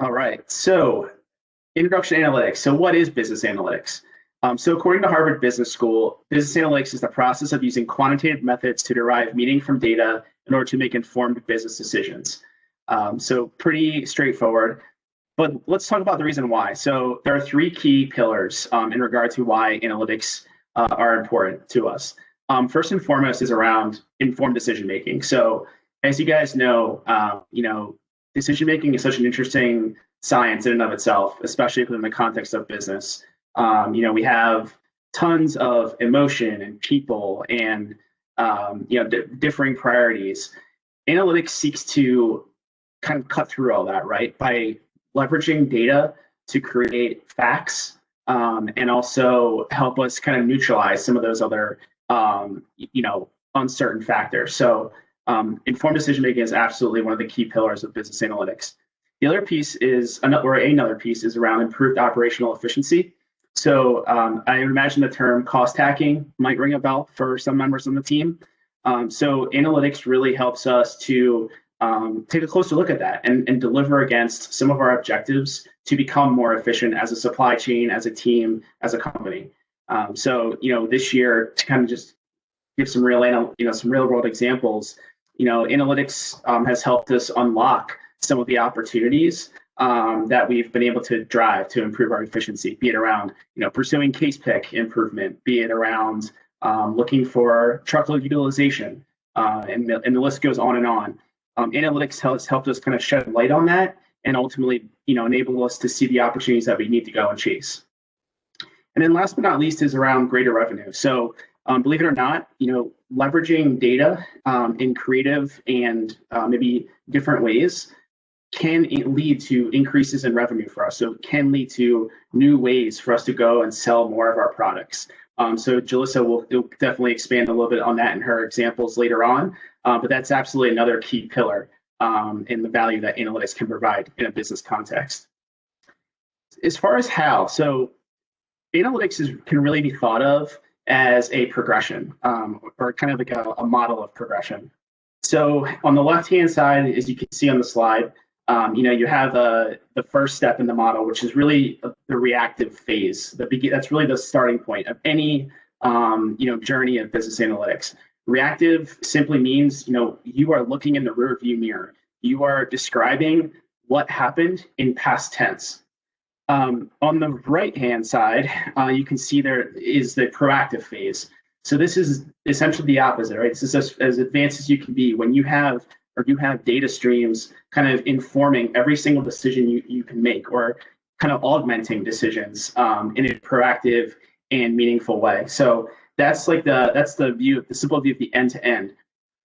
All right. So, introduction to analytics. So, what is business analytics? So, according to Harvard Business School, business analytics is the process of using quantitative methods to derive meaning from data in order to make informed business decisions. So, pretty straightforward. But let's talk about the reason why. So, there are three key pillars in regard to why analytics are important to us. First and foremost is around informed decision making. So, as you guys know, decision making is such an interesting science in and of itself, especially within the context of business. We have tons of emotion and people and differing priorities. Analytics seeks to kind of cut through all that, right? By leveraging data to create facts and also help us kind of neutralize some of those other uncertain factors. So informed decision making is absolutely one of the key pillars of business analytics. The other piece is another piece is around improved operational efficiency. So I imagine the term cost hacking might ring a bell for some members on the team. So analytics really helps us to take a closer look at that and deliver against some of our objectives to become more efficient as a supply chain, as a team, as a company. So this year, to kind of just give some real world examples, analytics has helped us unlock some of the opportunities that we've been able to drive to improve our efficiency, be it around pursuing case pick improvement, be it around looking for truckload utilization, and the list goes on and on. Analytics has helped us kind of shed light on that and ultimately enable us to see the opportunities that we need to go and chase. And then last but not least is around greater revenue. So believe it or not, leveraging data in creative and maybe different ways can lead to increases in revenue for us. So it can lead to new ways for us to go and sell more of our products. So Jalissa will definitely expand a little bit on that in her examples later on, but that's absolutely another key pillar in the value that analytics can provide in a business context. As far as how, so analytics can really be thought of as a progression or kind of like a model of progression. So on the left-hand side, as you can see on the slide, you have the first step in the model, which is really the reactive phase. That's really the starting point of any journey of business analytics. Reactive simply means you are looking in the rearview mirror. You are describing what happened in past tense. On the right-hand side, you can see there is the proactive phase. So this is essentially the opposite, right? This is as advanced as you can be when you have data streams kind of informing every single decision you can make, or kind of augmenting decisions in a proactive and meaningful way. So that's the simple view of the end to end.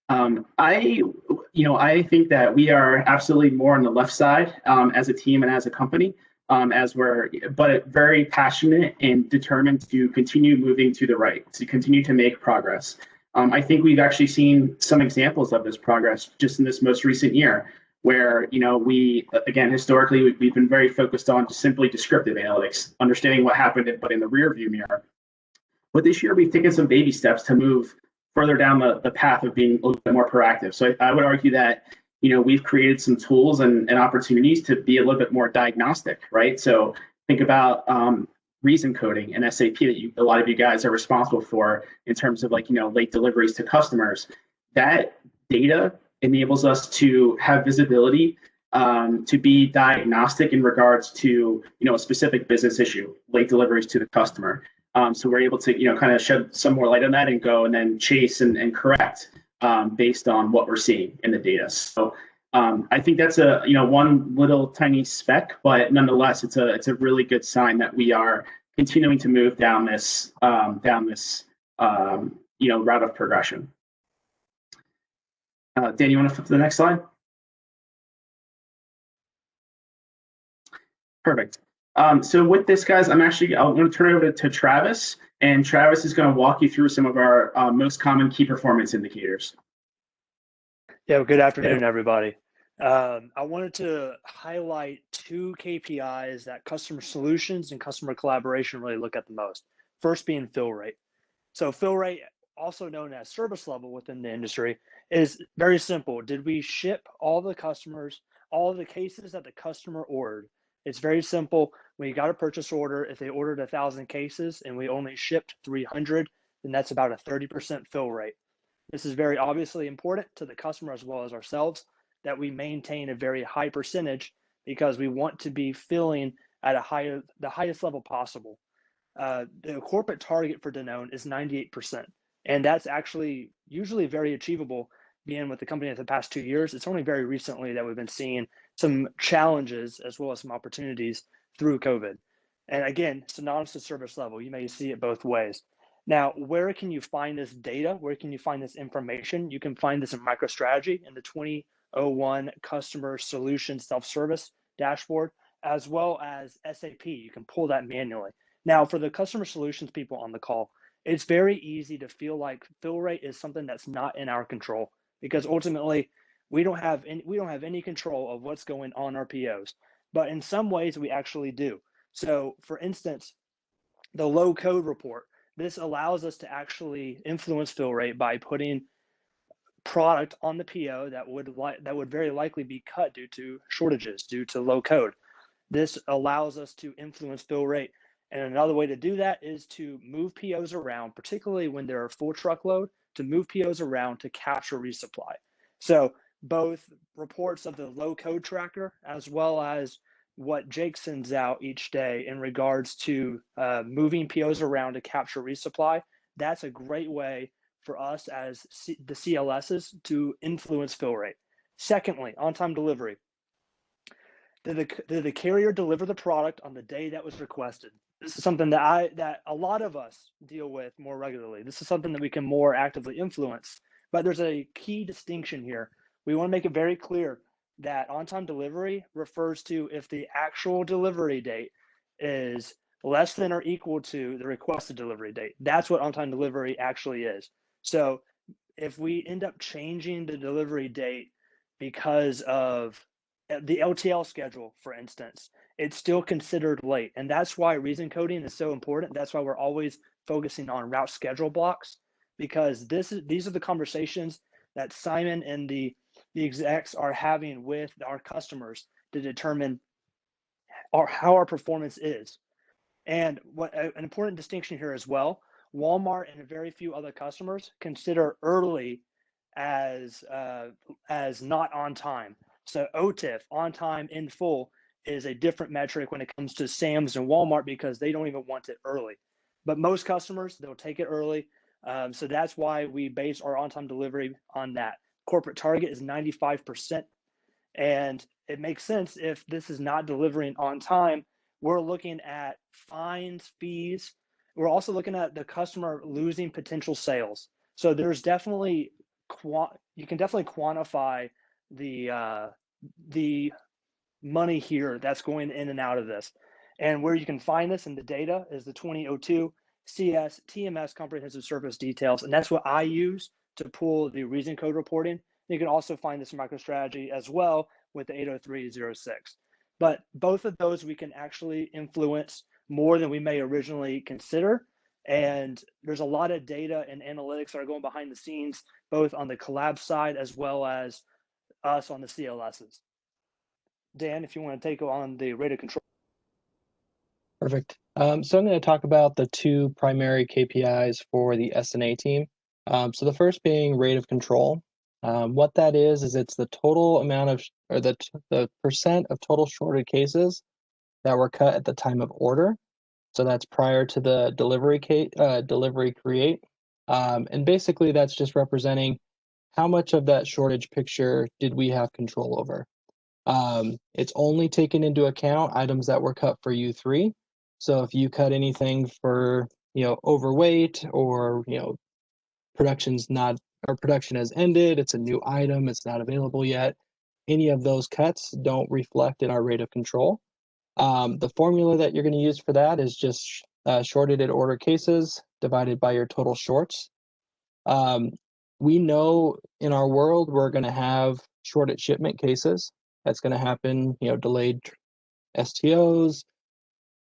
I think that we are absolutely more on the left side as a team and as a company, but very passionate and determined to continue moving to the right, to continue to make progress. I think we've actually seen some examples of this progress just in this most recent year, where historically we've been very focused on simply descriptive analytics, understanding what happened, but in the rearview mirror. But this year we've taken some baby steps to move further down the path of being a little bit more proactive. So I would argue that we've created some tools and opportunities to be a little bit more diagnostic, right? So think about reason coding and SAP that a lot of you guys are responsible for in terms of late deliveries to customers. That data enables us to have visibility to be diagnostic in regards to a specific business issue, late deliveries to the customer. So we're able to kind of shed some more light on that and go and then chase and correct based on what we're seeing in the data. So I think that's one little tiny speck, but nonetheless, it's a really good sign that we are continuing to move down this route of progression. Dan, you want to flip to the next slide? Perfect. So with this, guys, I'm going to turn it over to Travis, and Travis is going to walk you through some of our most common key performance indicators. Yeah, well, good afternoon, everybody. I wanted to highlight two KPIs that customer solutions and customer collaboration really look at the most. First being fill rate. So fill rate, also known as service level within the industry, is very simple. Did we ship all the cases that the customer ordered? It's very simple. When you got a purchase order, if they ordered 1,000 cases and we only shipped 300, then that's about a 30% fill rate. This is very obviously important to the customer as well as ourselves, that we maintain a very high percentage, because we want to be filling at the highest level possible. The corporate target for Danone is 98%, and that's actually usually very achievable. Being with the company for the past 2 years, it's only very recently that we've been seeing some challenges as well as some opportunities through COVID. And again, synonymous to service level. You may see it both ways. Now, where can you find this data? Where can you find this information? You can find this in MicroStrategy in the 2001 Customer Solution Self-Service dashboard, as well as SAP. You can pull that manually. Now, for the customer solutions people on the call, it's very easy to feel like fill rate is something that's not in our control, because ultimately we don't have any control of what's going on our POs. But in some ways, we actually do. So, for instance, the low code report. This allows us to actually influence fill rate by putting product on the PO that would very likely be cut due to shortages, due to low code. This allows us to influence fill rate. And another way to do that is to move POs around, particularly when they're full truckload, to move POs around to capture resupply. So both reports of the low code tracker, as well as what Jake sends out each day in regards to moving POs around to capture resupply, that's a great way for us as the CLSs to influence fill rate. Secondly, on-time delivery. Did the carrier deliver the product on the day that was requested? This is something that a lot of us deal with more regularly. This is something that we can more actively influence. But there's a key distinction here. We want to make it very clear that on-time delivery refers to if the actual delivery date is less than or equal to the requested delivery date. That's what on-time delivery actually is. So if we end up changing the delivery date because of the LTL schedule, for instance, it's still considered late. And that's why reason coding is so important. That's why we're always focusing on route schedule blocks, because these are the conversations that Simon and the execs are having with our customers to determine how our performance is. And what an important distinction here as well, Walmart and very few other customers consider early as not on time. So OTIF, on time in full, is a different metric when it comes to Sam's and Walmart, because they don't even want it early. But most customers, they'll take it early. So that's why we base our on-time delivery on that. Corporate target is 95%. And it makes sense if this is not delivering on time. We're looking at fines, fees. We're also looking at the customer losing potential sales. So there's definitely you can definitely quantify the money here that's going in and out of this. And where you can find this in the data is the 2002 CS TMS comprehensive service details. And that's what I use to pull the reason code reporting. You can also find this in MicroStrategy as well with the 80306. But both of those we can actually influence more than we may originally consider. And there's a lot of data and analytics that are going behind the scenes, both on the collab side as well as us on the CLSs. Dan, if you want to take on the rate of control. Perfect. So I'm going to talk about the two primary KPIs for the S&A team. So the first being rate of control. What that is it's the total amount of, or the percent of total shorted cases that were cut at the time of order. So that's prior to the delivery create. And basically that's just representing how much of that shortage picture did we have control over. It's only taken into account items that were cut for U3. So if you cut anything for, overweight, or, production has ended, it's a new item, it's not available yet, any of those cuts don't reflect in our rate of control. The formula that you're going to use for that is just shorted at order cases divided by your total shorts. We know in our world we're going to have shorted shipment cases. That's going to happen, delayed STOs,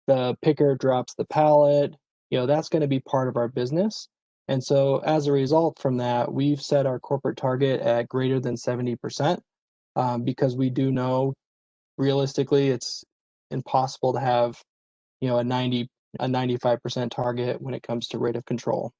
the picker drops the pallet, that's going to be part of our business. And so as a result from that, we've set our corporate target at greater than 70%, because we do know realistically it's impossible to have, a 95% target when it comes to rate of control.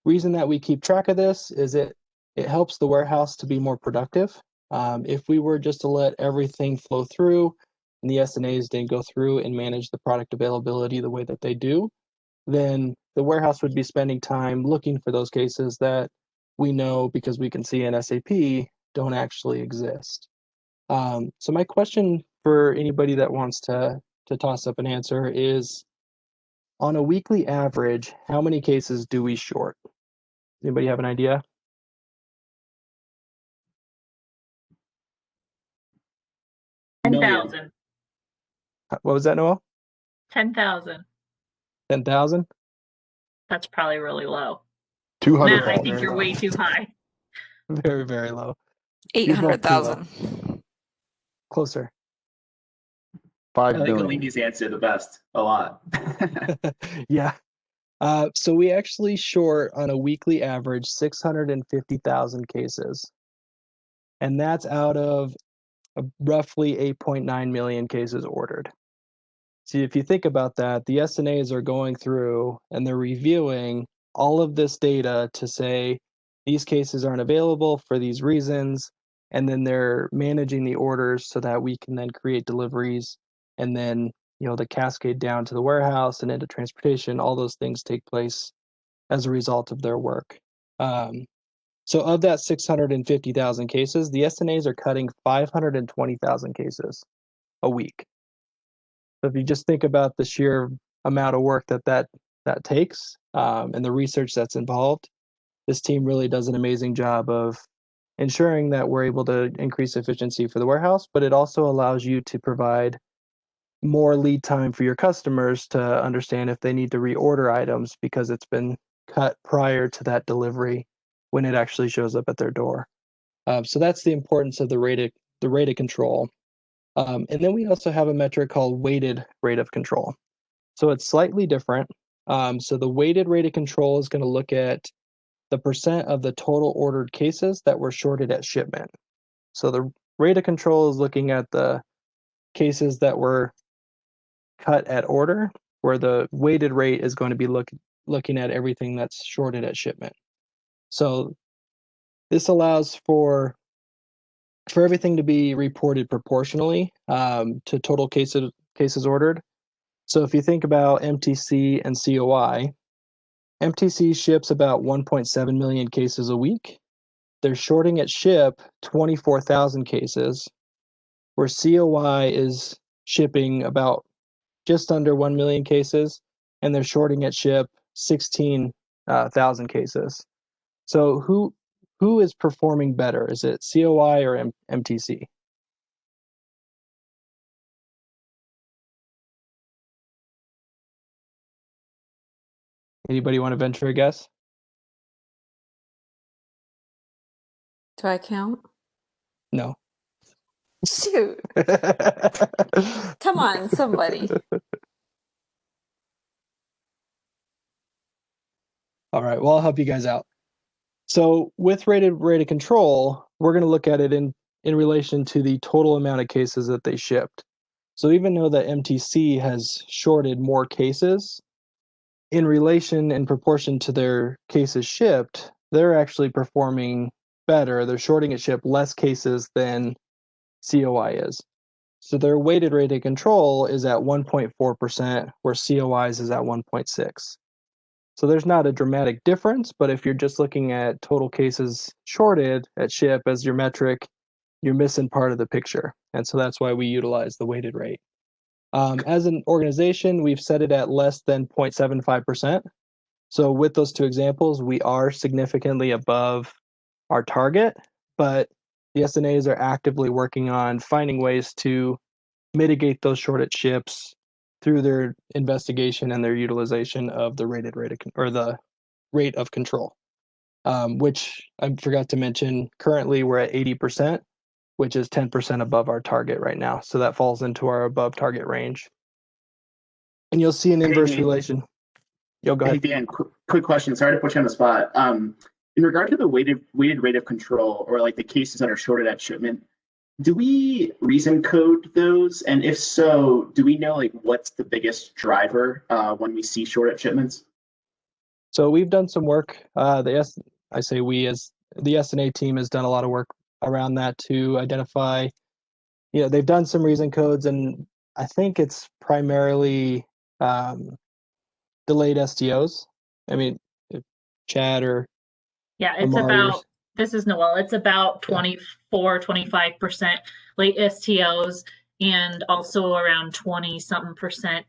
Reason that we keep track of this is it helps the warehouse to be more productive. If we were just to let everything flow through and the SNAs didn't go through and manage the product availability the way that they do, then the warehouse would be spending time looking for those cases that we know, because we can see in SAP, don't actually exist. So my question for anybody that wants to toss up an answer is, on a weekly average, how many cases do we short? Anybody have an idea? Million. 10,000. What was that, Noel? 10,000. 10,000? That's probably really low. 200. Matt, I think you're way too high. Very, very low. 800,000. Closer. 5 I like billion. Olivia's answer the best. A lot. Yeah. So we actually short on a weekly average 650,000 cases. And that's out of roughly 8.9 million cases ordered. See, if you think about that, the SNAs are going through and they're reviewing all of this data to say these cases aren't available for these reasons, and then they're managing the orders so that we can then create deliveries, and then the cascade down to the warehouse and into transportation. All those things take place as a result of their work. So of that 650,000 cases, the SNAs are cutting 520,000 cases a week. So if you just think about the sheer amount of work that takes, and the research that's involved, this team really does an amazing job of ensuring that we're able to increase efficiency for the warehouse, but it also allows you to provide more lead time for your customers to understand if they need to reorder items because it's been cut prior to that delivery when it actually shows up at their door. So that's the importance of the rate of control. And then we also have a metric called weighted rate of control. So it's slightly different. So the weighted rate of control is going to look at the percent of the total ordered cases that were shorted at shipment. So the rate of control is looking at the cases that were cut at order, where the weighted rate is going to be looking at everything that's shorted at shipment. So this allows for everything to be reported proportionally to total cases ordered. So if you think about MTC and COI, MTC ships about 1.7 million cases a week. They're shorting at ship 24,000 cases, where COI is shipping about just under 1 million cases, and they're shorting at ship 16,000 cases. So who is performing better? Is it COI or MTC? Anybody want to venture a guess? Do I count? No. Shoot. Come on, somebody. All right, well, I'll help you guys out. So with rate of control, we're going to look at it in relation to the total amount of cases that they shipped. So even though the MTC has shorted more cases, in relation and proportion to their cases shipped, they're actually performing better. They're shorting at ship less cases than COI is. So their weighted rate of control is at 1.4%, where COI's is at 1.6. So there's not a dramatic difference, but if you're just looking at total cases shorted at ship as your metric, you're missing part of the picture. And so that's why we utilize the weighted rate. As an organization, we've set it at less than 0.75%. So with those two examples, we are significantly above our target, but the SNAs are actively working on finding ways to mitigate those shorted ships through their investigation and their utilization of the the rate of control, which I forgot to mention. Currently, we're at 80%, which is 10% above our target right now. So that falls into our above target range. And you'll see an inverse relation. Yo, go Hey, ahead. Dan, quick question. Sorry to put you on the spot. In regard to the weighted rate of control, or like the cases that are shorted at shipment, do we reason code those? And if so, do we know like what's the biggest driver when we see shorted shipments? So we've done some work. I say we as the S&A team has done a lot of work around that to identify. They've done some reason codes, and I think it's primarily delayed STOs. I mean, if Chad or Yeah, it's Amari about, this is Noel, it's about 24-25% late STOs and also around 20-something%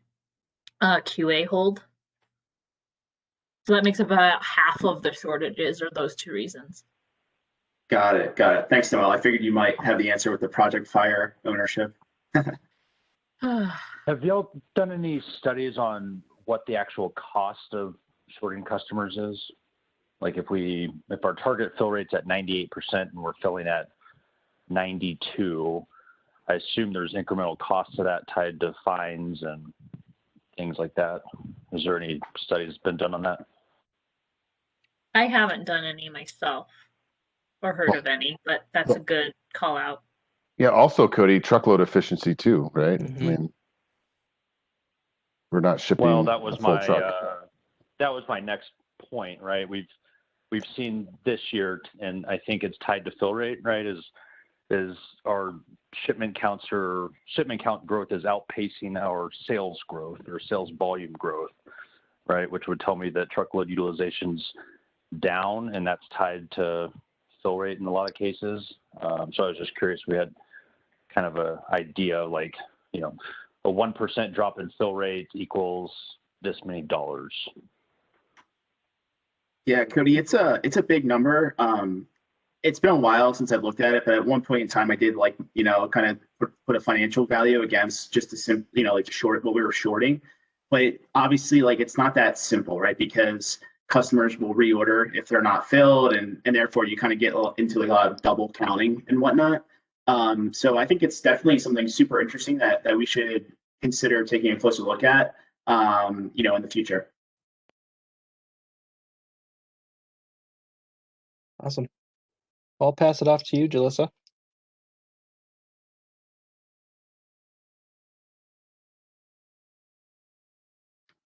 QA hold. So that makes about half of the shortages are those two reasons. Got it. Thanks, Noel. I figured you might have the answer with the Project Fire ownership. Have y'all done any studies on what the actual cost of shorting customers is? Like if our target fill rate's at 98% and we're filling at 92, I assume there's incremental costs to that tied to fines and things like that. Is there any studies been done on that? I haven't done any myself or heard of any, but that's a good call out. Yeah. Also, Cody, truckload efficiency too, right? Mhm. I mean, we're not shipping Well, that was a full my truck. that was my next point, right? We've seen this year, and I think it's tied to fill rate, right? Is our shipment count growth is outpacing our sales growth or sales volume growth, right? Which would tell me that truckload utilization's down, and that's tied to fill rate in a lot of cases. So I was just curious. We had kind of a idea, like, a 1% drop in fill rate equals this many dollars. Yeah, Cody, it's a big number. It's been a while since I've looked at it, but at one point in time, I did kind of put a financial value against just to short what we were shorting. But obviously, it's not that simple, right? Because customers will reorder if they're not filled, and therefore you kind of get into a lot of double counting and whatnot. So I think it's definitely something super interesting that we should consider taking a closer look at, in the future. Awesome. I'll pass it off to you, Jalissa.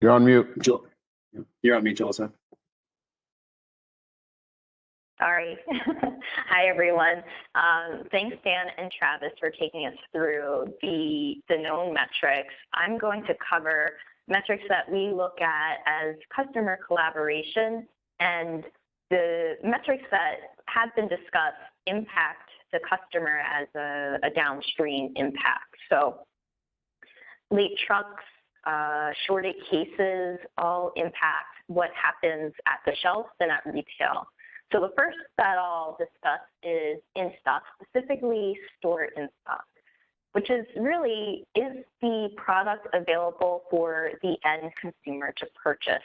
You're on mute. You're on mute, Jalissa. Sorry. Hi, everyone. Thanks, Dan and Travis, for taking us through the known metrics. I'm going to cover metrics that we look at as customer collaboration, and the metrics that have been discussed impact the customer as a downstream impact. So late trucks, shorted cases all impact what happens at the shelf and at retail. So the first that I'll discuss is in stock, specifically store in stock, which is really, is the product available for the end consumer to purchase?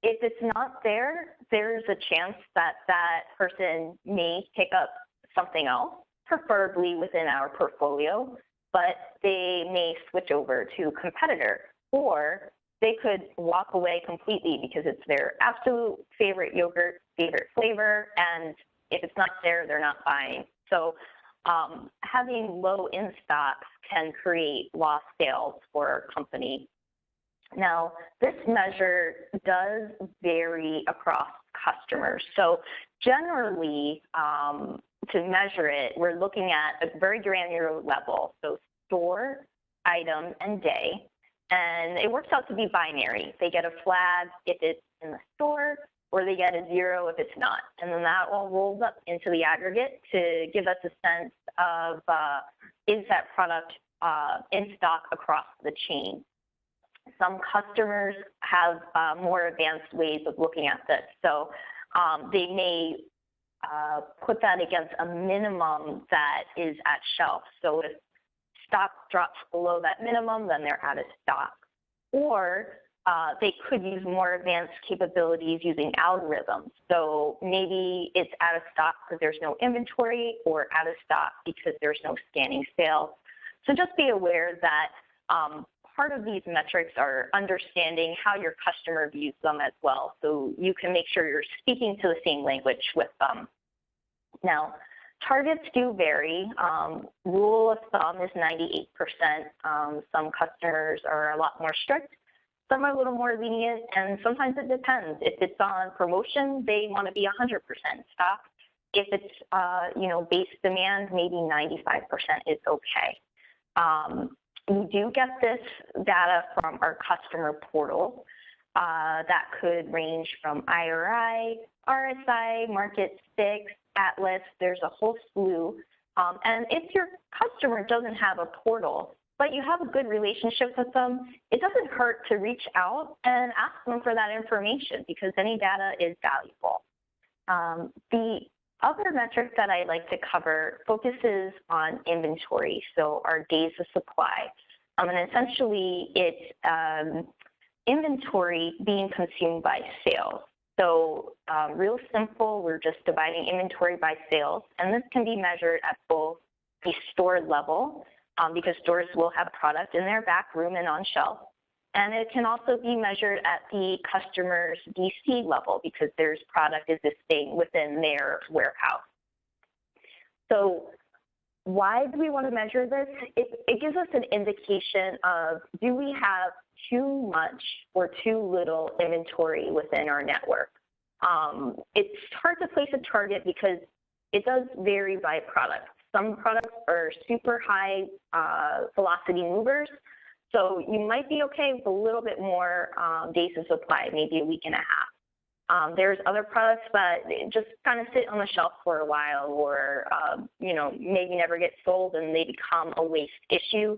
If it's not there, there's a chance that that person may pick up something else, preferably within our portfolio, but they may switch over to a competitor, or they could walk away completely because it's their absolute favorite yogurt, favorite flavor, and if it's not there, they're not buying. So having low in stocks can create lost sales for a company. Now, this measure does vary across customers. So generally, to measure it, we're looking at a very granular level. So store, item, and day. And it works out to be binary. They get a flag if it's in the store, or they get a 0 if it's not. And then that all rolls up into the aggregate to give us a sense of, is that product in stock across the chain? Some customers have more advanced ways of looking at this. So they may put that against a minimum that is at shelf. So if stock drops below that minimum, then they're out of stock. Or they could use more advanced capabilities using algorithms. So maybe it's out of stock because there's no inventory, or out of stock because there's no scanning sales. So just be aware that part of these metrics are understanding how your customer views them as well, so you can make sure you're speaking to the same language with them. Now, targets do vary. Rule of thumb is 98%. Some customers are a lot more strict. Some are a little more lenient, and sometimes it depends. If it's on promotion, they want to be 100% stock. If it's, base demand, maybe 95% is okay. We do get this data from our customer portal. That could range from IRI, RSI, Market 6, Atlas. There's a whole slew. And if your customer doesn't have a portal, but you have a good relationship with them, it doesn't hurt to reach out and ask them for that information because any data is valuable. The other metric that I like to cover focuses on inventory, so our days of supply. And essentially, it's inventory being consumed by sales. So real simple, we're just dividing inventory by sales, and this can be measured at both the store level, because stores will have product in their back room and on shelf. And it can also be measured at the customer's DC level because there's product existing within their warehouse. So why do we want to measure this? It gives us an indication of, do we have too much or too little inventory within our network? It's hard to place a target because it does vary by product. Some products are super high velocity movers, so you might be okay with a little bit more days of supply, maybe a week and a half. There's other products that just kind of sit on the shelf for a while, or maybe never get sold and they become a waste issue.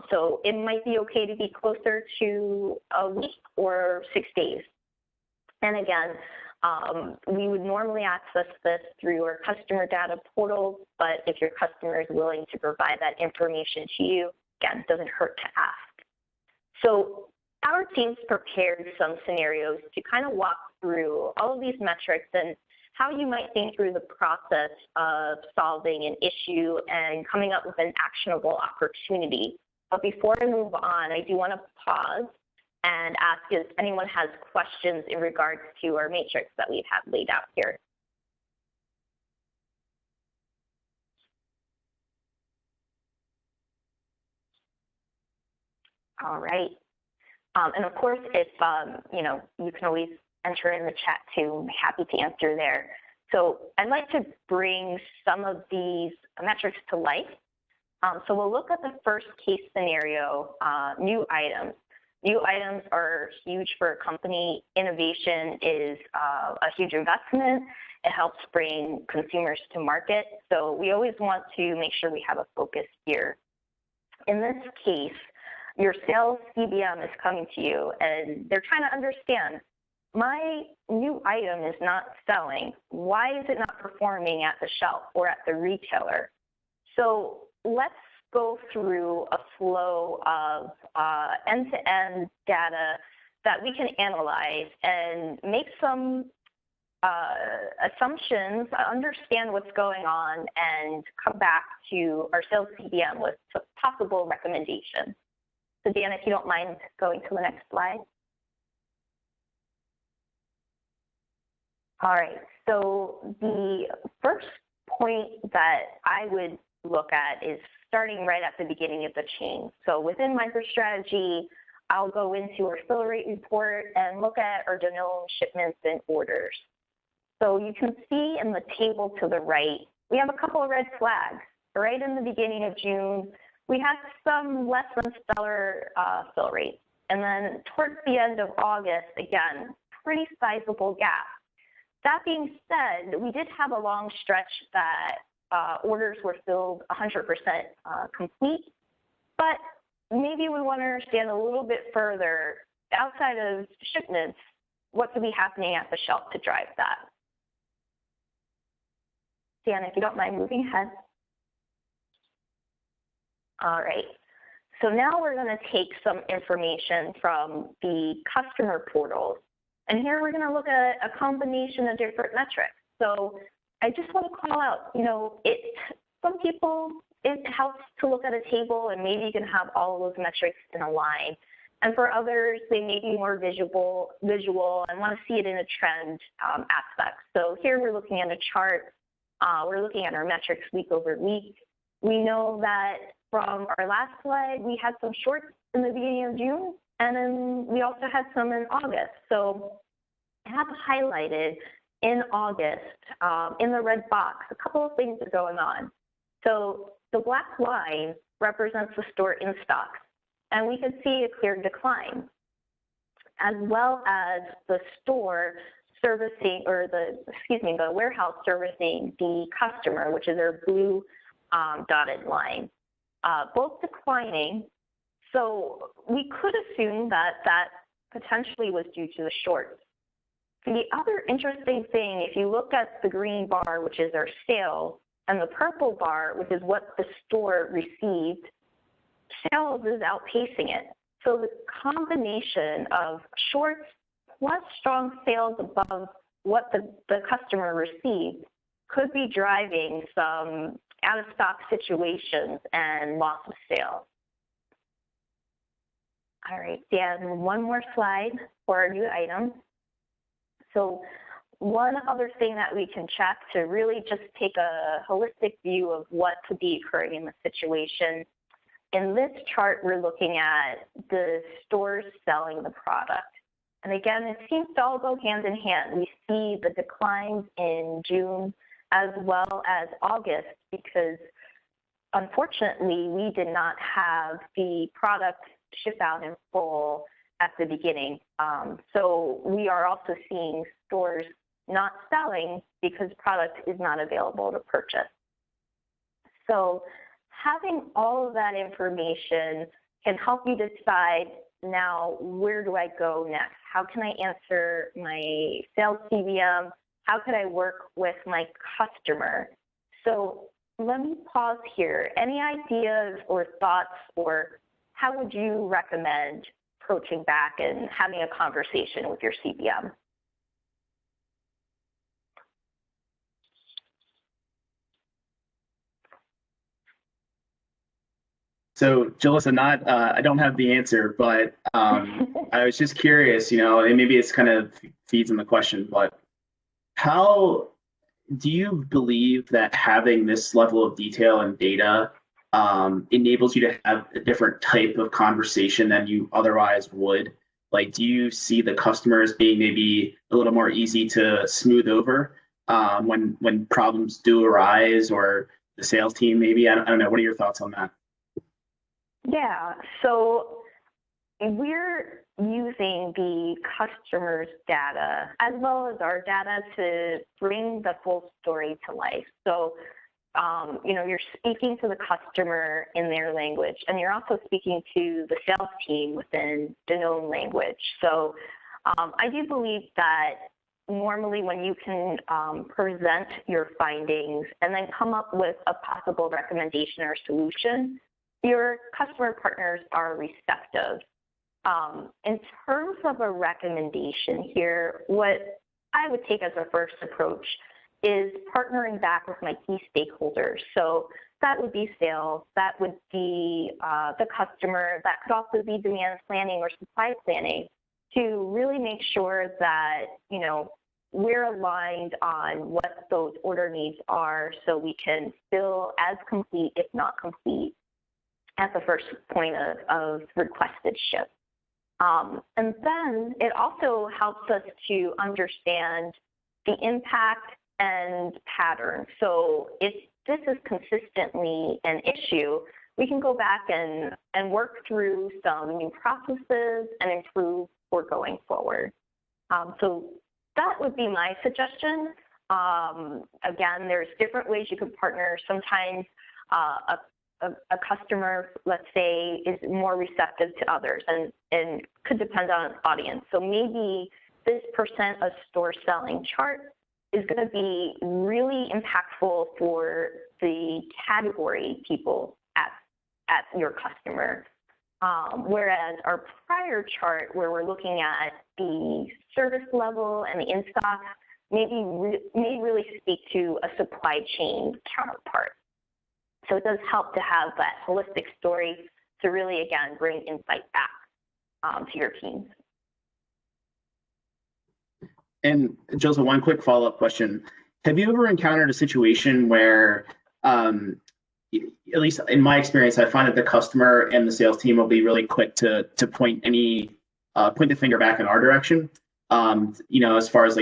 So it might be okay to be closer to a week or 6 days. And again, we would normally access this through our customer data portal, but if your customer is willing to provide that information to you, again, it doesn't hurt to ask. So our team's prepared some scenarios to kind of walk through all of these metrics and how you might think through the process of solving an issue and coming up with an actionable opportunity. But before I move on, I do want to pause and ask if anyone has questions in regards to our matrix that we've had laid out here. All right. And of course, if, you can always enter in the chat too. I'm happy to answer there. So I'd like to bring some of these metrics to life. So we'll look at the first case scenario, new items. New items are huge for a company. Innovation is a huge investment. It helps bring consumers to market. So we always want to make sure we have a focus here. In this case, your sales CBM is coming to you and they're trying to understand, my new item is not selling. Why is it not performing at the shelf or at the retailer? So let's go through a flow of end-to-end data that we can analyze and make some assumptions, understand what's going on, and come back to our sales CBM with possible recommendations. So Dan, if you don't mind going to the next slide. All right, so the first point that I would look at is starting right at the beginning of the chain. So within MicroStrategy, I'll go into our fill rate report and look at our known shipments and orders. So you can see in the table to the right, we have a couple of red flags. Right in the beginning of June, we had some less than stellar fill rates. And then towards the end of August, again, pretty sizable gap. That being said, we did have a long stretch that orders were filled 100% complete, but maybe we want to understand a little bit further, outside of shipments, what could be happening at the shelf to drive that. Dan, if you don't mind moving ahead. All right, so now we're going to take some information from the customer portals, and here we're going to look at a combination of different metrics. So I just want to call out, some people it helps to look at a table and maybe you can have all of those metrics in a line. And for others, they may be more visual and want to see it in a trend aspect. So here we're looking at a chart. We're looking at our metrics week over week. We know that from our last slide, we had some shorts in the beginning of June, and then we also had some in August. So I have highlighted in August, in the red box, a couple of things are going on. So the black line represents the store in stock, and we can see a clear decline, as well as the store servicing, or the warehouse servicing the customer, which is our blue dotted line, both declining. So we could assume that that potentially was due to the shorts. The other interesting thing, if you look at the green bar, which is our sales, and the purple bar, which is what the store received, sales is outpacing it. So the combination of shorts plus strong sales above what the customer received could be driving some out-of-stock situations and loss of sales. All right, Dan, one more slide for our new item. So one other thing that we can check to really just take a holistic view of what could be occurring in the situation. In this chart, we're looking at the stores selling the product. And again, it seems to all go hand in hand. We see the declines in June as well as August because unfortunately, we did not have the product ship out in full at the beginning. So we are also seeing stores not selling because product is not available to purchase. So having all of that information can help you decide now, where do I go next? How can I answer my sales CVM? How could I work with my customer? So let me pause here. Any ideas or thoughts, or how would you recommend approaching back and having a conversation with your CVM? So, Jalissa, I don't have the answer, but I was just curious, and maybe it's kind of feeds in the question, but how do you believe that having this level of detail and data enables you to have a different type of conversation than you otherwise would? Like, do you see the customers being maybe a little more easy to smooth over when problems do arise, or the sales team maybe? I don't know. What are your thoughts on that? Yeah, so we're using the customer's data as well as our data to bring the full story to life. So, you're speaking to the customer in their language, and you're also speaking to the sales team within the known language. So I do believe that normally when you can present your findings and then come up with a possible recommendation or solution, your customer partners are receptive. In terms of a recommendation here, what I would take as a first approach is partnering back with my key stakeholders. So that would be sales, that would be the customer, that could also be demand planning or supply planning, to really make sure that, we're aligned on what those order needs are so we can fill as complete, if not complete, at the first point of requested ship. And then it also helps us to understand the impact and pattern. So if this is consistently an issue, we can go back and work through some new processes and improve for going forward. So that would be my suggestion. Again, there's different ways you could partner. Sometimes a customer, let's say, is more receptive to others and could depend on audience. So maybe this % of store selling chart is going to be really impactful for the category people at your customer. Whereas our prior chart, where we're looking at the service level and the in-stock, may really speak to a supply chain counterpart. So it does help to have that holistic story to really, again, bring insight back to your teams. And Joseph, one quick follow-up question. Have you ever encountered a situation where, at least in my experience, I find that the customer and the sales team will be really quick to point the finger back in our direction. As far as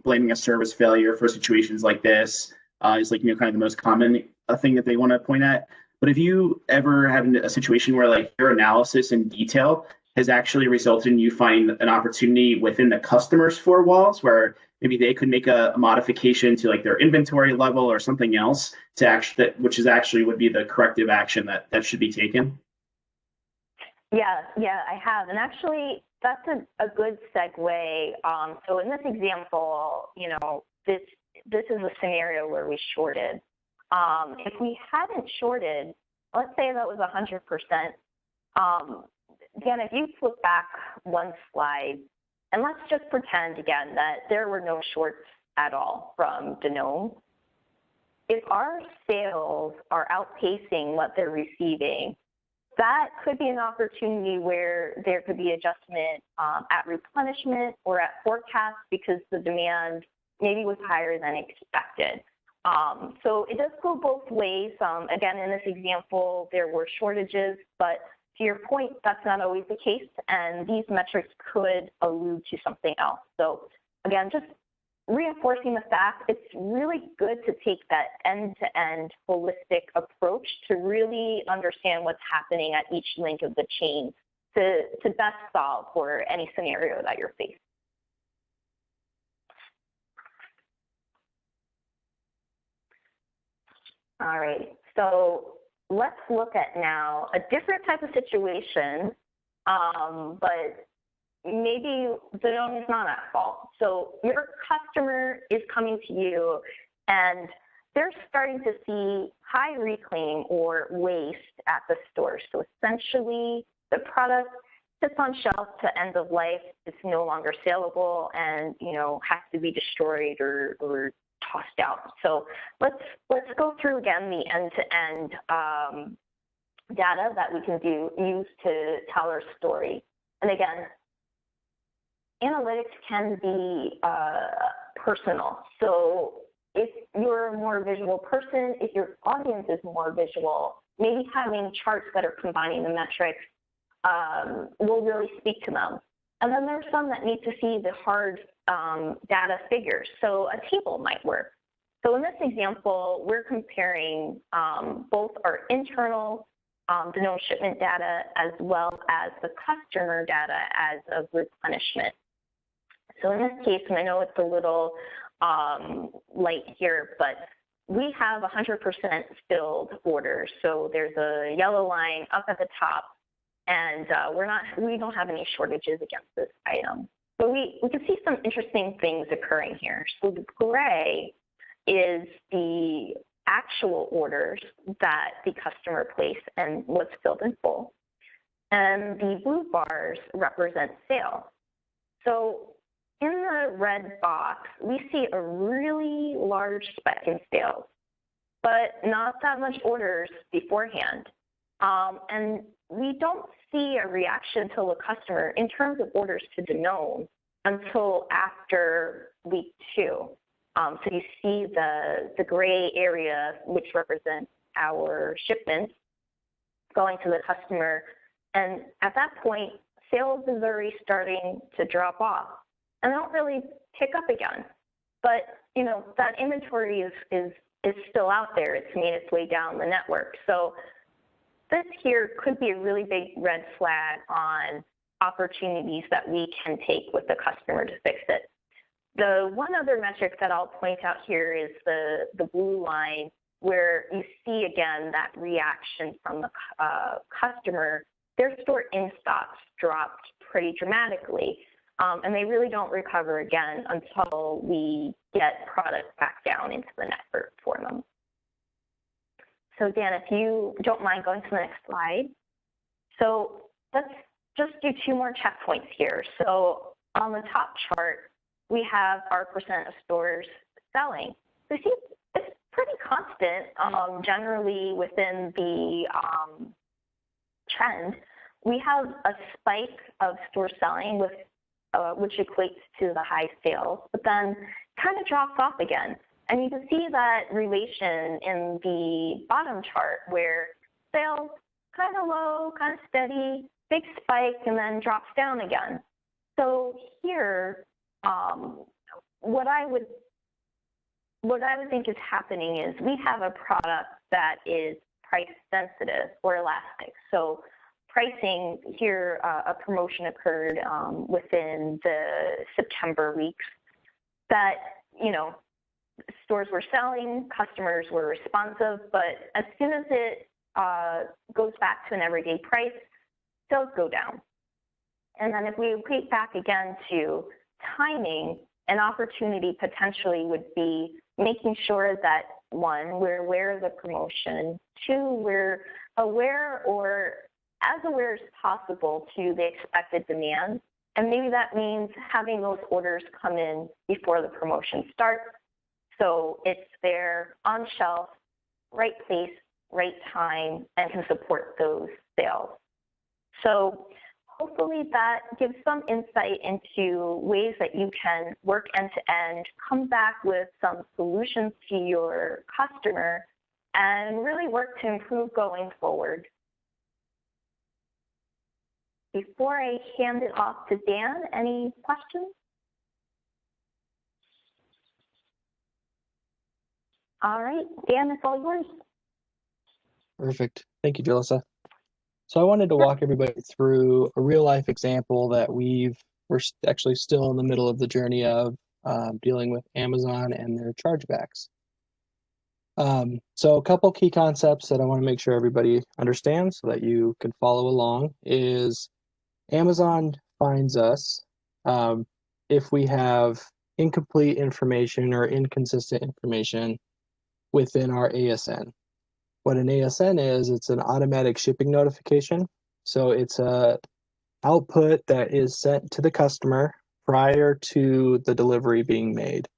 blaming a service failure for situations like this is kind of the most common thing that they want to point at. But have you ever had a situation where your analysis in detail has actually resulted in you finding an opportunity within the customer's four walls where maybe they could make a modification to their inventory level or something else which would be the corrective action that should be taken? Yeah, I have. And actually, that's a good segue. So in this example, this is a scenario where we shorted. If we hadn't shorted, let's say that was 100%. Again, if you flip back one slide, and let's just pretend again that there were no shorts at all from Danone. If our sales are outpacing what they're receiving, that could be an opportunity where there could be adjustment at replenishment or at forecast because the demand maybe was higher than expected. So it does go both ways. Again, in this example, there were shortages, but to your point, that's not always the case, and these metrics could allude to something else. So again, just reinforcing the fact it's really good to take that end-to-end holistic approach to really understand what's happening at each link of the chain to best solve for any scenario that you're facing. All right, so let's look at now a different type of situation, but maybe Danone is not at fault. So your customer is coming to you and they're starting to see high reclaim or waste at the store. So essentially the product sits on shelf to end of life. It's no longer saleable and has to be destroyed or tossed out. So let's go through again the end-to-end data that we can use to tell our story. And again, analytics can be personal. So if you're a more visual person, if your audience is more visual, maybe having charts that are combining the metrics will really speak to them. And then there's some that need to see the hard data figures. So a table might work. So in this example, we're comparing both our internal Danone shipment data as well as the customer data as of replenishment. So in this case, and I know it's a little light here, but we have 100% filled orders. So there's a yellow line up at the top, and we don't have any shortages against this item. But we can see some interesting things occurring here. So the gray is the actual orders that the customer placed and what's filled in full. And the blue bars represent sales. So in the red box, we see a really large spike in sales, but not that much orders beforehand. And we don't see a reaction to the customer in terms of orders to Danone until after week 2. So you see the gray area, which represents our shipments going to the customer. And at that point, sales is already starting to drop off. And they don't really pick up again. But, that inventory is still out there. It's made its way down the network. So this here could be a really big red flag on opportunities that we can take with the customer to fix it. The one other metric that I'll point out here is the blue line, where you see again that reaction from the customer. Their store in stocks dropped pretty dramatically, and they really don't recover again until we get product back down into the network for them. So Dan, if you don't mind going to the next slide. So let's just do 2 more checkpoints here. So on the top chart, we have our % of stores selling. So see, pretty constant, generally within the trend. We have a spike of store selling with which equates to the high sales, but then kind of drops off again. And you can see that relation in the bottom chart where sales kind of low, kind of steady, big spike, and then drops down again. So here, what I would think is happening is we have a product that is price sensitive or elastic. So pricing here, a promotion occurred within the September weeks that, you know, stores were selling, customers were responsive, but as soon as it goes back to an everyday price, sales go down. And then if we equate back again to timing, an opportunity potentially would be making sure that, one, we're aware of the promotion, two, we're aware or as aware as possible to the expected demand. And maybe that means having those orders come in before the promotion starts. So it's there on shelf, right place, right time, and can support those sales. So hopefully that gives some insight into ways that you can work end to end, come back with some solutions to your customer, and really work to improve going forward. Before I hand it off to Dan, any questions? All right, Dan, it's all yours. Perfect. Thank you, Jalissa. So I wanted to walk everybody through a real life example that we're actually still in the middle of the journey of dealing with Amazon and their chargebacks. So a couple key concepts that I want to make sure everybody understands so that you can follow along is Amazon fines us if we have incomplete information or inconsistent information within our ASN. What an ASN is, it's an automatic shipping notification. So it's a output that is sent to the customer prior to the delivery being made.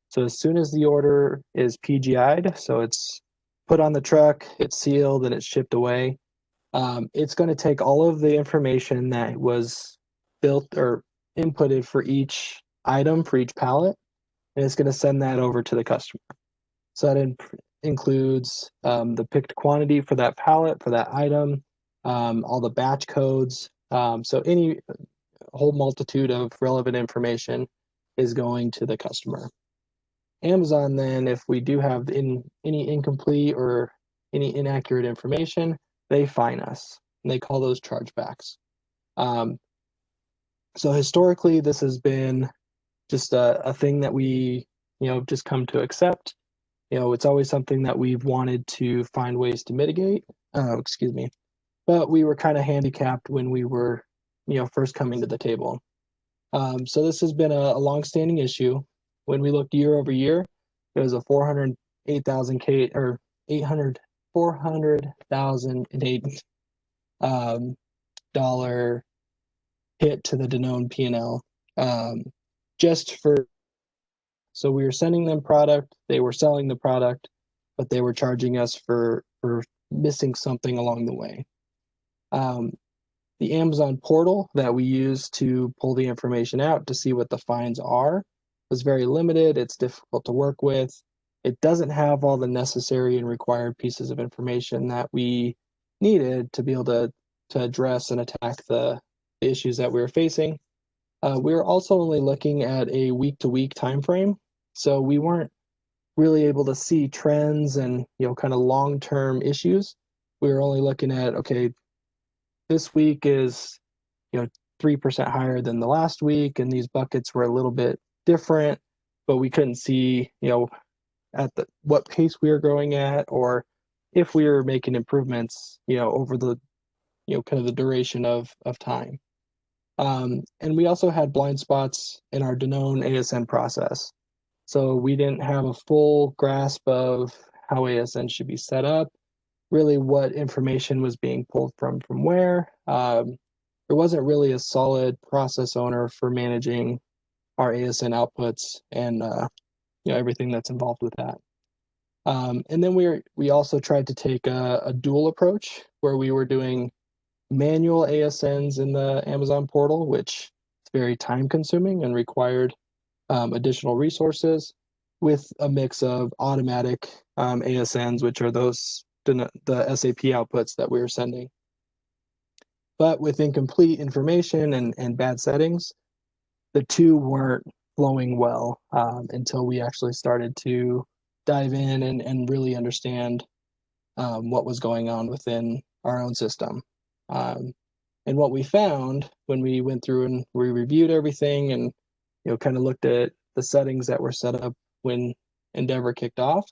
So as soon as the order is PGI'd, so it's put on the truck, it's sealed, and it's shipped away, it's going to take all of the information that was built or inputted for each item, for each pallet, and it's going to send that over to the customer. So that includes the picked quantity for that pallet, for that item, all the batch codes. So any whole multitude of relevant information is going to the customer. Amazon then, if we do have any incomplete or any inaccurate information, they fine us, and they call those chargebacks. So historically, this has been just a thing that we, just come to accept. It's always something that we've wanted to find ways to mitigate. But we were kind of handicapped when we were, first coming to the table. So this has been a long-standing issue. When we looked year over year, it was a $408,008 hit to the Danone P&L so we were sending them product, they were selling the product, but they were charging us for missing something along the way. The Amazon portal that we use to pull the information out to see what the fines are was very limited. It's difficult to work with. It doesn't have all the necessary and required pieces of information that we needed to be able to address and attack the issues that we were facing. We were also only looking at a week-to-week time frame, so we weren't really able to see trends and kind of long-term issues. We were only looking at, okay, this week is 3% higher than the last week, and these buckets were a little bit different, but we couldn't see at what pace we were growing at, or if we were making improvements over the kind of the duration of time. And we also had blind spots in our Danone ASN process. So we didn't have a full grasp of how ASN should be set up, really what information was being pulled from where. There wasn't really a solid process owner for managing our ASN outputs and everything that's involved with that. And then we also tried to take a dual approach where we were doing manual ASNs in the Amazon portal, which is very time consuming and required additional resources, with a mix of automatic ASNs, which are the SAP outputs that we were sending. But with incomplete information and bad settings, the two weren't flowing well until we actually started to dive in and really understand what was going on within our own system. And what we found when we went through and we reviewed everything and kind of looked at the settings that were set up when Endeavor kicked off,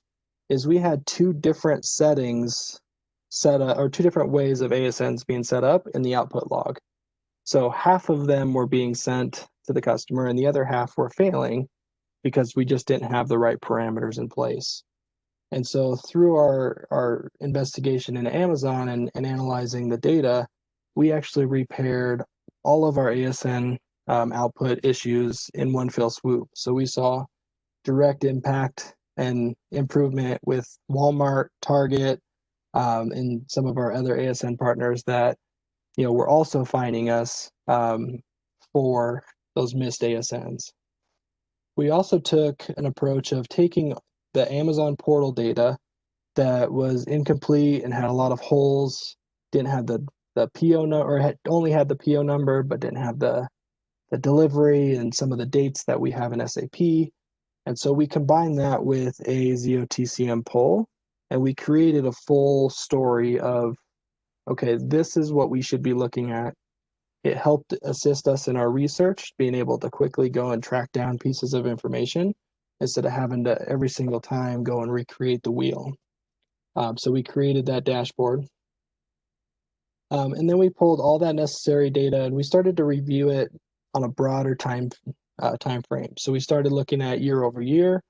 is we had two different settings set up, or two different ways of ASNs being set up in the output log. So half of them were being sent to the customer and the other half were failing because we just didn't have the right parameters in place. And so through our investigation in Amazon and analyzing the data, we actually repaired all of our ASN output issues in one fell swoop. So we saw direct impact and improvement with Walmart, Target, and some of our other ASN partners that were also finding us for those missed ASNs. We also took an approach of taking the Amazon portal data that was incomplete and had a lot of holes, didn't have the PO number, or only had the PO number, but didn't have the delivery and some of the dates that we have in SAP. And so we combined that with a ZOTCM poll, and we created a full story of, okay, this is what we should be looking at. It helped assist us in our research, being able to quickly go and track down pieces of information instead of having to every single time go and recreate the wheel. So we created that dashboard. And then we pulled all that necessary data and we started to review it on a broader time frame. So we started looking at year over year,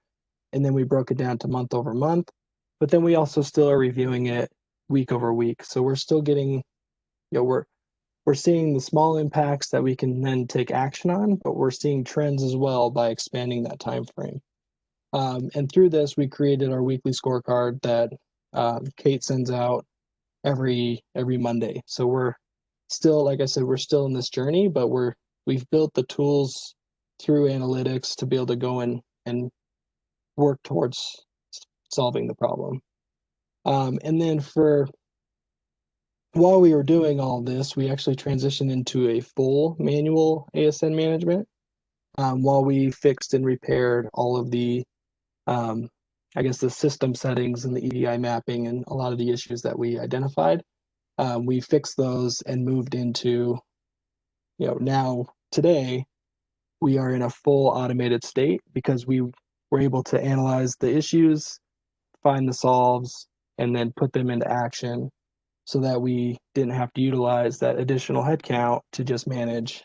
and then we broke it down to month over month. But then we also still are reviewing it week over week. So we're still getting, we're seeing the small impacts that we can then take action on, but we're seeing trends as well by expanding that time frame. And through this, we created our weekly scorecard that Kate sends out every Monday. So we're still, like I said, we're still in this journey, but we've built the tools through analytics to be able to go in and work towards solving the problem. And then while we were doing all this, we actually transitioned into a full manual ASN management while we fixed and repaired all of the, the system settings and the EDI mapping and a lot of the issues that we identified. We fixed those and moved into, now today, we are in a full automated state because we were able to analyze the issues, find the solves, and then put them into action so that we didn't have to utilize that additional headcount to just manage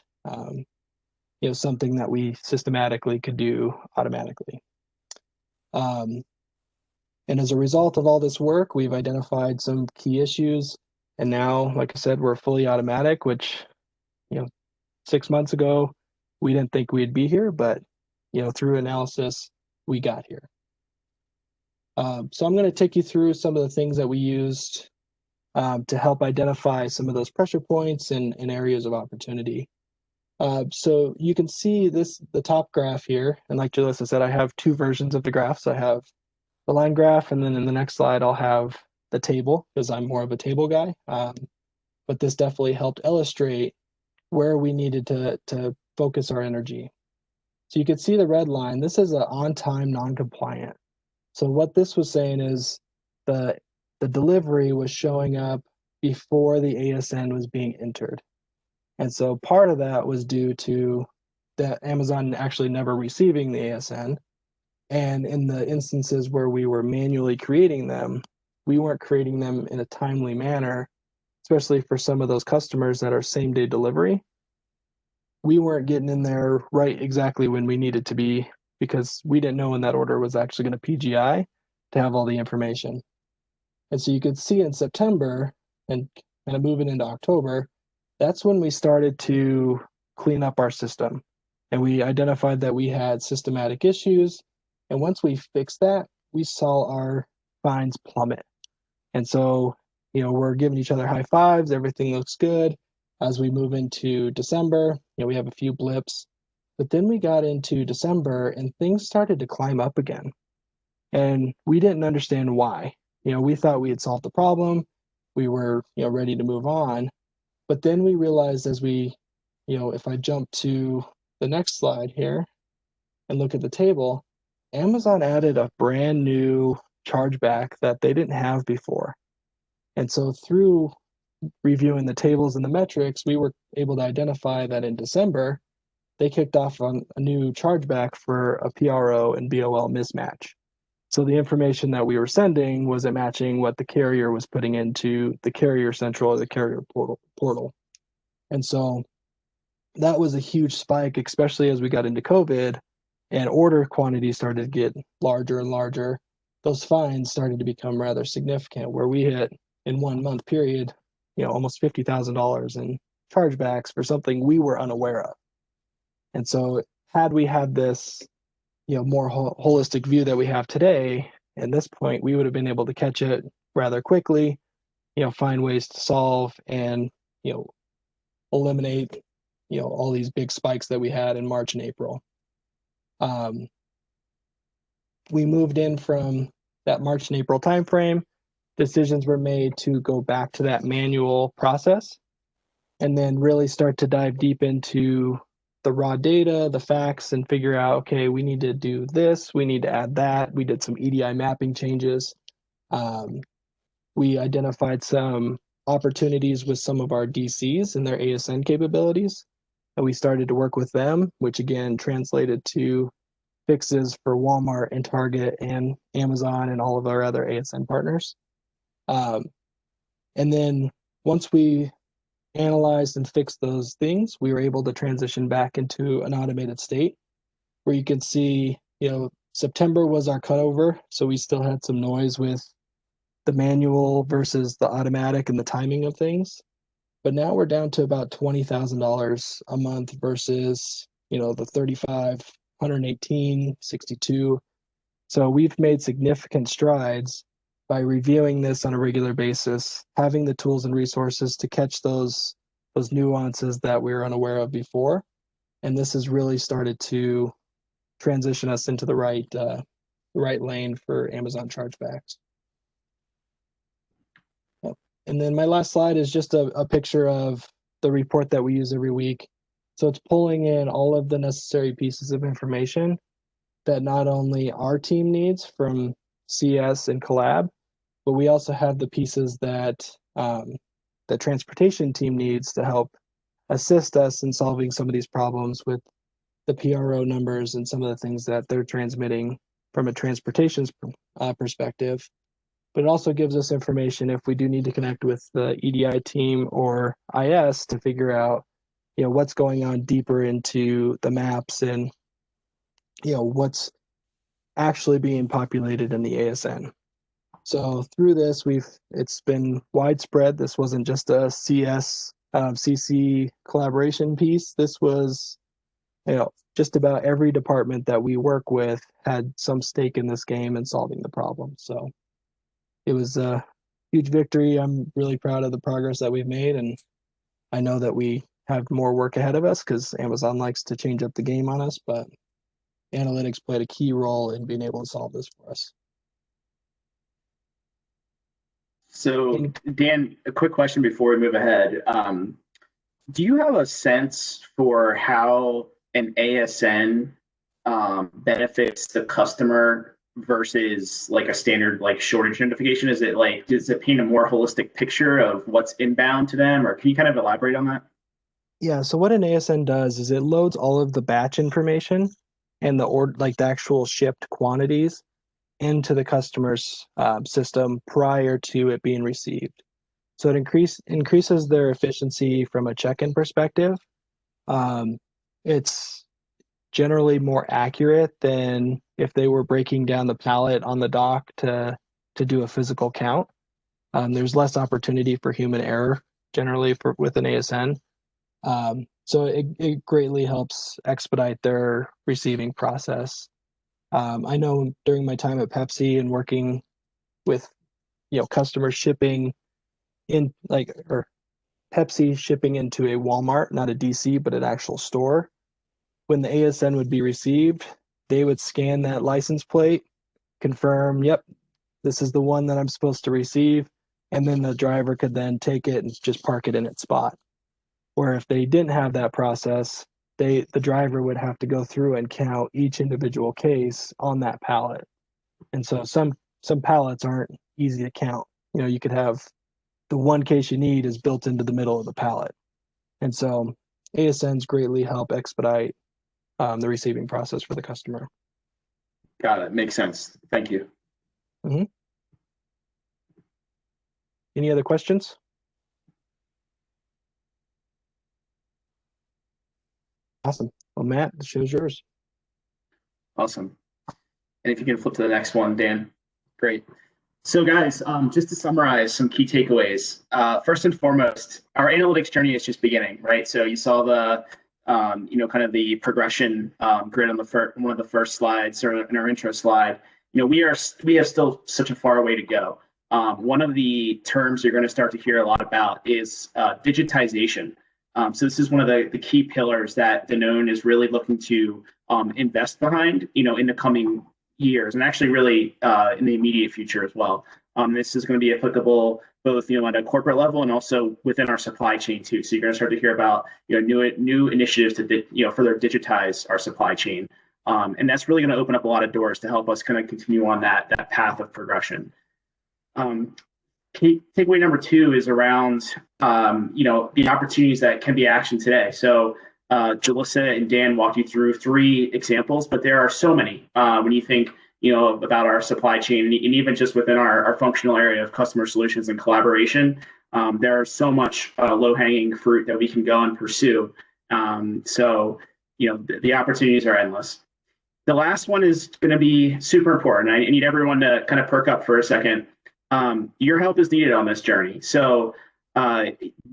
something that we systematically could do automatically. And as a result of all this work, we've identified some key issues. And now, like I said, we're fully automatic, which 6 months ago, we didn't think we'd be here, but through analysis, we got here. So I'm going to take you through some of the things that we used to help identify some of those pressure points and areas of opportunity. So you can see the top graph here, and like Jalissa said, I have two versions of the graphs. I have the line graph, and then in the next slide, I'll have the table because I'm more of a table guy. But this definitely helped illustrate where we needed to focus our energy. So you can see the red line. This is an on-time non-compliant. So what this was saying is the delivery was showing up before the ASN was being entered. And so part of that was due to that Amazon actually never receiving the ASN. And in the instances where we were manually creating them, we weren't creating them in a timely manner, especially for some of those customers that are same-day delivery. We weren't getting in there right exactly when we needed to be because we didn't know when that order was actually going to PGI to have all the information. And so you could see in September and kind of moving into October, that's when we started to clean up our system. And we identified that we had systematic issues. And once we fixed that, we saw our fines plummet. And so, we're giving each other high fives. Everything looks good. As we move into December, we have a few blips. But then we got into December and things started to climb up again. And we didn't understand why. We thought we had solved the problem. We were, ready to move on. But then we realized as we, if I jump to the next slide here and look at the table, Amazon added a brand new chargeback that they didn't have before. And so through reviewing the tables and the metrics, we were able to identify that in December, they kicked off on a new chargeback for a PRO and BOL mismatch. So the information that we were sending wasn't matching what the carrier was putting into the carrier central or the carrier portal. And so that was a huge spike, especially as we got into COVID and order quantities started to get larger and larger. Those fines started to become rather significant, where we hit in 1 month period, almost $50,000 in chargebacks for something we were unaware of. And so had we had this, more holistic view that we have today, at this point, we would have been able to catch it rather quickly, find ways to solve and, eliminate, all these big spikes that we had in March and April. We moved in from that March and April timeframe. Decisions were made to go back to that manual process and then really start to dive deep into the raw data, the facts, and figure out, okay, we need to do this, we need to add that. We did some EDI mapping changes. We identified some opportunities with some of our DCs and their ASN capabilities. And we started to work with them, which again translated to fixes for Walmart and Target and Amazon and all of our other ASN partners. And then once we analyzed and fixed those things, we were able to transition back into an automated state where you can see, September was our cutover. So we still had some noise with the manual versus the automatic and the timing of things. But now we're down to about $20,000 a month versus, the 35, 118, 62. So we've made significant strides by reviewing this on a regular basis, having the tools and resources to catch those nuances that we were unaware of before. And this has really started to transition us into the right lane for Amazon chargebacks. And then my last slide is just a picture of the report that we use every week. So it's pulling in all of the necessary pieces of information that not only our team needs from CS and Collab, but we also have the pieces that the transportation team needs to help assist us in solving some of these problems with the PRO numbers and some of the things that they're transmitting from a transportation perspective. But it also gives us information if we do need to connect with the EDI team or IS to figure out, what's going on deeper into the maps and, what's actually being populated in the ASN. So through this, it's been widespread. This wasn't just a CS CC collaboration piece. This was, just about every department that we work with had some stake in this game and solving the problem. So it was a huge victory. I'm really proud of the progress that we've made, and I know that we have more work ahead of us because Amazon likes to change up the game on us, but analytics played a key role in being able to solve this for us. So, Dan, a quick question before we move ahead. Do you have a sense for how an ASN benefits the customer versus like a standard like shortage notification? Is it like, does it paint a more holistic picture of what's inbound to them, or can you kind of elaborate on that? Yeah, so what an ASN does is it loads all of the batch information and the actual shipped quantities into the customer's system prior to it being received. So it increases their efficiency from a check-in perspective. It's generally more accurate than if they were breaking down the pallet on the dock to do a physical count. There's less opportunity for human error generally with an ASN. So it greatly helps expedite their receiving process. I know during my time at Pepsi and working with, customers shipping in or Pepsi shipping into a Walmart, not a DC, but an actual store. When the ASN would be received, they would scan that license plate, confirm, yep, this is the one that I'm supposed to receive, and then the driver could then take it and just park it in its spot. Or if they didn't have that process, the driver would have to go through and count each individual case on that pallet. And so some pallets aren't easy to count. You could have the one case you need is built into the middle of the pallet. And so ASNs greatly help expedite the receiving process for the customer. Got it. Makes sense. Thank you. Mm-hmm. Any other questions? Awesome. Well, Matt, the show's yours. Awesome. And if you can flip to the next one, Dan. Great. So guys, just to summarize some key takeaways. First and foremost, our analytics journey is just beginning, right? So you saw the, kind of the progression grid on one of the first slides or in our intro slide. We have still such a far way to go. One of the terms you're going to start to hear a lot about is digitization. So this is one of the key pillars that Danone is really looking to invest behind, in the coming years, and actually really in the immediate future as well. This is going to be applicable both, at a corporate level and also within our supply chain too. So you're going to start to hear about, new initiatives to, further digitize our supply chain. And that's really going to open up a lot of doors to help us kind of continue on that path of progression. Takeaway number 2 is around, the opportunities that can be actioned today. So Jalissa and Dan walked you through 3 examples, but there are so many when you think, about our supply chain and even just within our functional area of customer solutions and collaboration. There are so much low-hanging fruit that we can go and pursue. So, the opportunities are endless. The last one is going to be super important. I need everyone to kind of perk up for a second. Your help is needed on this journey. So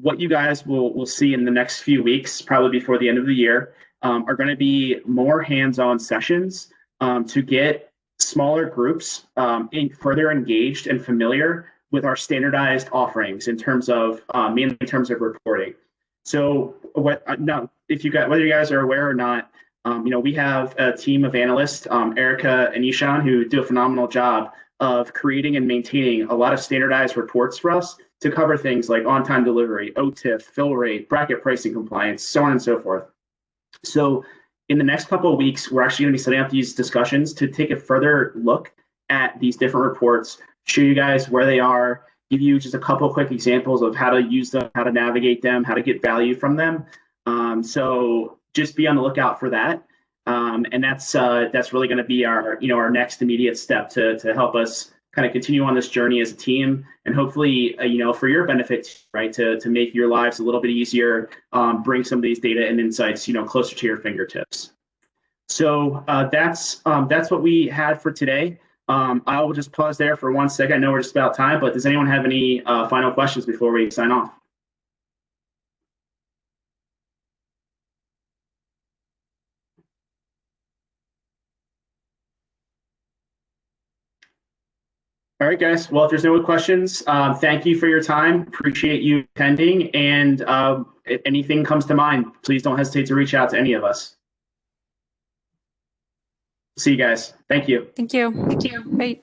what you guys will see in the next few weeks, probably before the end of the year, are going to be more hands-on sessions to get smaller groups further engaged and familiar with our standardized offerings mainly in terms of reporting. So whether you guys are aware or not, we have a team of analysts, Erica and Ishan, who do a phenomenal job of creating and maintaining a lot of standardized reports for us to cover things like on-time delivery, OTIF, fill rate, bracket pricing compliance, so on and so forth. So in the next couple of weeks, we're actually going to be setting up these discussions to take a further look at these different reports, show you guys where they are, give you just a couple of quick examples of how to use them, how to navigate them, how to get value from them. So just be on the lookout for that. And that's really going to be our next immediate step to help us kind of continue on this journey as a team, and hopefully for your benefit, right, to make your lives a little bit easier, bring some of these data and insights closer to your fingertips. So that's what we had for today. I will just pause there for 1 second. I know we're just about time, but does anyone have any final questions before we sign off? All right, guys. Well, if there's no questions, thank you for your time. Appreciate you attending. And if anything comes to mind, please don't hesitate to reach out to any of us. See you guys. Thank you. Thank you. Thank you. Bye.